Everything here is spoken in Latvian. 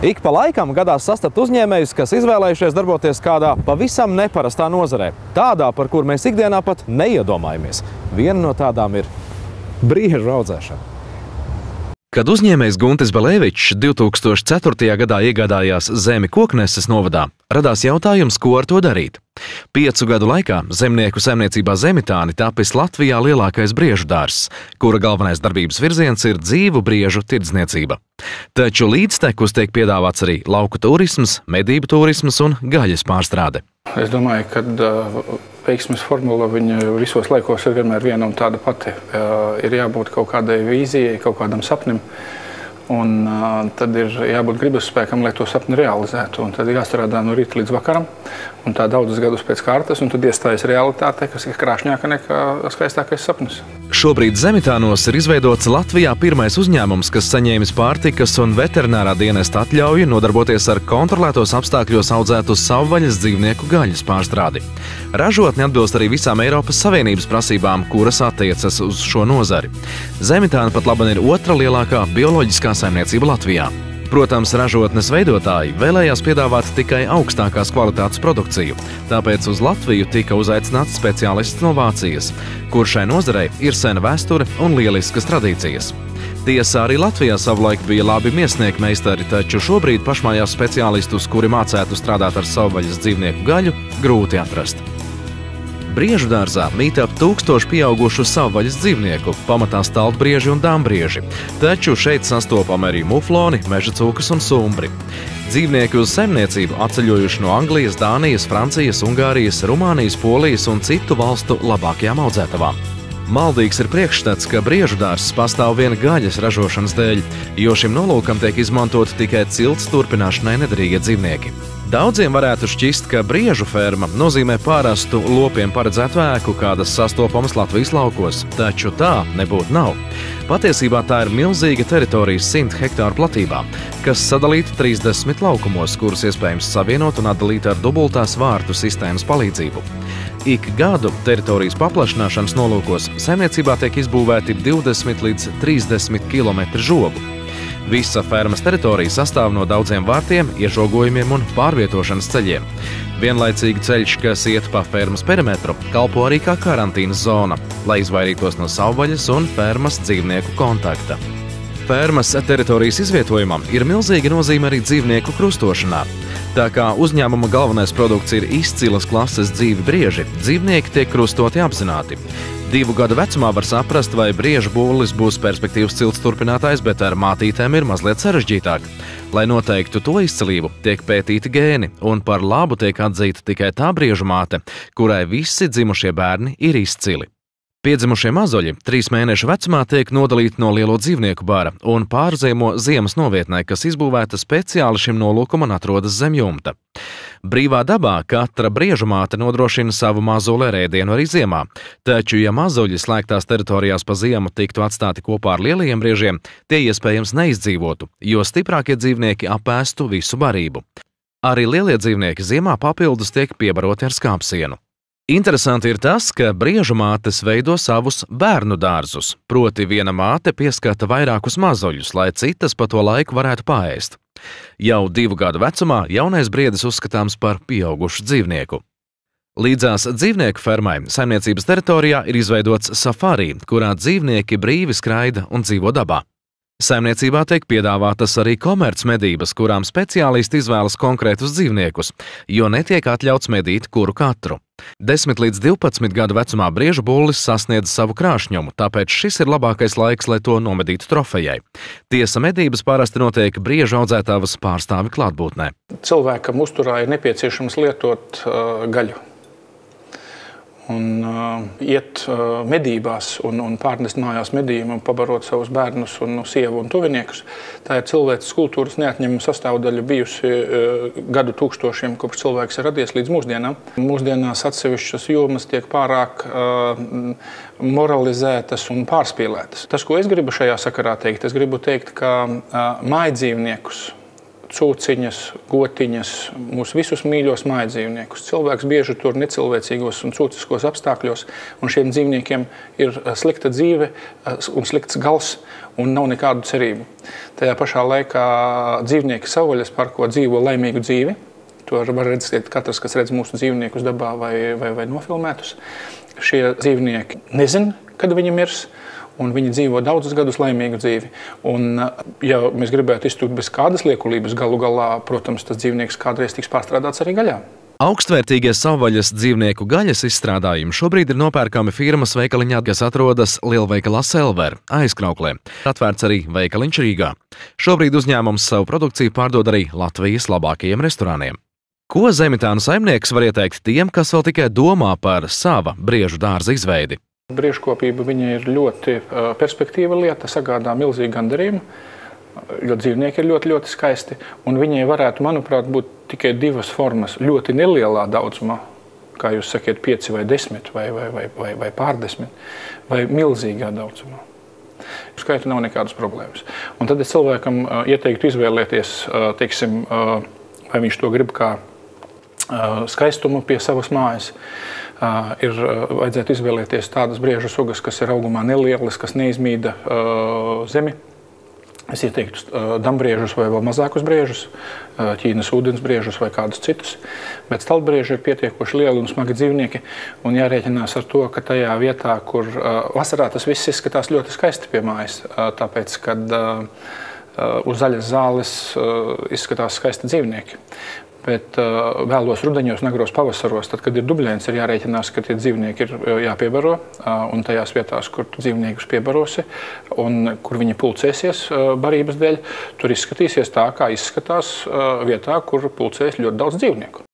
Ik pa laikam gadās sastapt uzņēmējus, kas izvēlējušies darboties kādā pavisam neparastā nozarē. Tādā, par kur mēs ikdienā pat neiedomājamies. Viena no tādām ir briežu audzēšana. Kad uzņēmējs Guntis Belēvičs 2004. gadā iegādājās zemi Kokneses novadā, radās jautājums, ko ar to darīt. 5 gadu laikā zemnieku saimniecībā Zemitāni tapis Latvijā lielākais briežu dārzs, kura galvenais darbības virziens ir dzīvu briežu tirdzniecība. Taču līdztekus tiek piedāvāts arī lauku turisms, medību turisms un gaļas pārstrāde. Es domāju, ka veiksmes formula viņa visos laikos ir vienmēr viena un tāda pati. Ir jābūt kaut kādai vīzijai, kaut kādam sapnim, un tad ir jābūt gribas spēkam, lai to sapni realizētu. Un tad jāstrādā no rīta līdz vakaram, un tā daudzus gadus pēc kārtas, un tad iestājas realitāte, kas ir krāšņāka nekā skaistākais sapnis. Šobrīd Zemitānos ir izveidots Latvijā pirmais uzņēmums, kas saņēmis pārtikas un veterinārā dienesta atļauju nodarboties ar kontrolētos apstākļos audzētu savvaļas dzīvnieku gaļas pārstrādi. Ražotne atbilst arī visām Eiropas Savienības prasībām, kuras attiecas uz šo nozari. Zemitāna pat labi ir otra lielākā bioloģiskā saimniecība Latvijā. Protams, ražotnes veidotāji vēlējās piedāvāt tikai augstākās kvalitātes produkciju, tāpēc uz Latviju tika uzaicināts speciālists no Vācijas, kur šai nozarei ir sena vēsture un lieliskas tradīcijas. Tiesā arī Latvijā savulaik bija labi miesnieku meistari, taču šobrīd pašmājās speciālistus, kuri mācētu strādāt ar savvaļas dzīvnieku gaļu, grūti atrast. Briežu dārzā mīt ap 1000 pieaugušu savvaļas dzīvnieku, pamatā staltbrieži un dāmbrieži, taču šeit sastopam arī mufloni, meža cūkas un sumbri. Dzīvnieki uz saimniecību atceļojuši no Anglijas, Dānijas, Francijas, Ungārijas, Rumānijas, Polijas un citu valstu labākajām audzētavām. Maldīgs ir priekšstats, ka briežu dārzs pastāv viena gaļas ražošanas dēļ, jo šim nolūkam tiek izmantot tikai cilts turpināšanai nederīgie dzīvnieki. Daudziem varētu šķist, ka briežu ferma nozīmē parastu lopiem paredzētu ēku, kādas sastopamas Latvijas laukos, taču tā nebūtu nav. Patiesībā tā ir milzīga teritorija 100 hektāru platībā, kas sadalīta 30 laukumos, kurus iespējams savienot un atdalīt ar dubultās vārtu sistēmas palīdzību. Ik gadu teritorijas paplašināšanas nolūkos saimniecībā tiek izbūvēti 20 līdz 30 km žogu. Visa fermas teritorija sastāv no daudziem vārtiem, iežogojumiem un pārvietošanas ceļiem. Vienlaicīgi ceļš, kas iet pa fermas perimetru, kalpo arī kā karantīnas zona, lai izvairītos no savvaļas un fermas dzīvnieku kontakta. Fermas teritorijas izvietojumam ir milzīga nozīme arī dzīvnieku krustošanā. Tā kā uzņēmuma galvenais produkts ir izcilas klases dzīvi brieži, dzīvnieki tiek krustoti apzināti. 2 gadu vecumā var saprast, vai briežu būlis būs perspektīvas cilts turpinātājs, bet ar mātītēm ir mazliet sarežģītāk. Lai noteiktu to izcilību, tiek pētīti gēni, un par labu tiek atzīta tikai tā briežu māte, kurai visi dzimušie bērni ir izcili. Piedzimušie mazuļi 3 mēnešu vecumā tiek nodalīti no lielo dzīvnieku bara un pārziemo ziemas novietnē, kas izbūvēta speciāli šim nolūkam un atrodas zem jumta. Brīvā dabā katra briežu māte nodrošina savu mazuli ar ēdienu arī ziemā, taču, ja mazuļi slēgtās teritorijās pa ziemu tiktu atstāti kopā ar lielajiem briežiem, tie iespējams neizdzīvotu, jo stiprākie dzīvnieki apēstu visu barību. Arī lielie dzīvnieki ziemā papildus tiek piebaroti ar skāpsienu. Interesanti ir tas, ka briežu mātes veido savus bērnu dārzus, proti viena māte pieskata vairākus mazuļus, lai citas pa to laiku varētu paēst. Jau 2 gadu vecumā jaunais briedis uzskatāms par pieaugušu dzīvnieku. Līdzās dzīvnieku fermai saimniecības teritorijā ir izveidots safari, kurā dzīvnieki brīvi skraida un dzīvo dabā. Saimniecībā tiek piedāvātas arī komercmedības, kurām speciālisti izvēlas konkrētus dzīvniekus, jo netiek atļauts medīt kuru katru. 10 līdz 12 gadu vecumā briežu bullis sasniedz savu krāšņumu, tāpēc šis ir labākais laiks, lai to nomedītu trofejai. Tiesa, medības parasti notiek briežu audzētavas pārstāvi klātbūtnē. Cilvēkam uzturā ir nepieciešams lietot gaļu. Un iet medībās un pārnest mājās medījumu un pabarot savus bērnus un sievu un tuviniekus. Tā ir cilvēces kultūras neatņemama sastāvdaļa bijusi gadu tūkstošiem, kopš cilvēks ir radies līdz mūsdienām. Mūsdienās atsevišķas jomas tiek pārāk moralizētas un pārspīlētas. Tas, ko es gribu šajā sakarā teikt, es gribu teikt, ka mājdzīvniekus cūciņas, gotiņas, mūsu visus mīļos mājdzīvniekus. Cilvēks bieži tur necilvēcīgos un cūciskos apstākļos, un šiem dzīvniekiem ir slikta dzīve un slikts gals, un nav nekādu cerību. Tajā pašā laikā dzīvnieki savvaļas parko dzīvo laimīgu dzīvi. To var redzēt katrs, kas redz mūsu dzīvniekus dabā vai nofilmētus. Šie dzīvnieki nezin, kad viņi mirs, un viņi dzīvo daudzus gadus laimīgu dzīvi. Un, ja mēs gribētu iztūkt bez kādas liekulības, galu galā, protams, tas dzīvnieks kādreiz tiks pārstrādāts arī gaļā. Augstvērtīgie savvaļas dzīvnieku gaļas izstrādājumi šobrīd ir nopērkami firmas veikaliņā, kas atrodas lielveikalā Selver, Aizkrauklē. Atvērts arī veikaliņš Rīgā. Šobrīd uzņēmums savu produkciju pārdod arī Latvijas labākajiem restorāniem. Ko Zemitānu saimnieks var ieteikt tiem, kas vēl tikai domā par sava briežu dārza izveidi? Briežkopība ir ļoti perspektīva lieta, sagādā milzīgu gandarījumu, jo dzīvnieki ir ļoti, ļoti skaisti. Un viņai varētu, manuprāt, būt tikai divas formas. Ļoti nelielā daudzumā, kā jūs sakiet, 5 vai 10 vai pārdesmit, vai milzīgā daudzumā. Skaitu nav nekādas problēmas. Un tad es cilvēkam ieteiktu izvēlēties, teiksim, vai viņš to grib kā skaistumu pie savas mājas. Vajadzētu izvēlēties tādas briežu sugas, kas ir augumā nelielas, kas neizmīda zemi. Es ieteiktu dambriežus vai vēl mazākus briežus, Ķīnas ūdensbriežus vai kādus citus. Bet stalbrieži ir pietiekoši lieli un smagi dzīvnieki, un jārēķinās ar to, ka tajā vietā, kur vasarā tas viss izskatās ļoti skaisti pie mājas, tāpēc, kad uz zaļas zāles izskatās skaisti dzīvnieki. Bet vēlos rudeņos, agros pavasaros, tad, kad ir dubļains, ir jārēķinās, ka tie dzīvnieki ir jāpiebaro, un tajās vietās, kur dzīvniekus piebarosi un kur viņi pulcēsies barības dēļ, tur izskatīsies tā, kā izskatās vietā, kur pulcēs ļoti daudz dzīvnieku.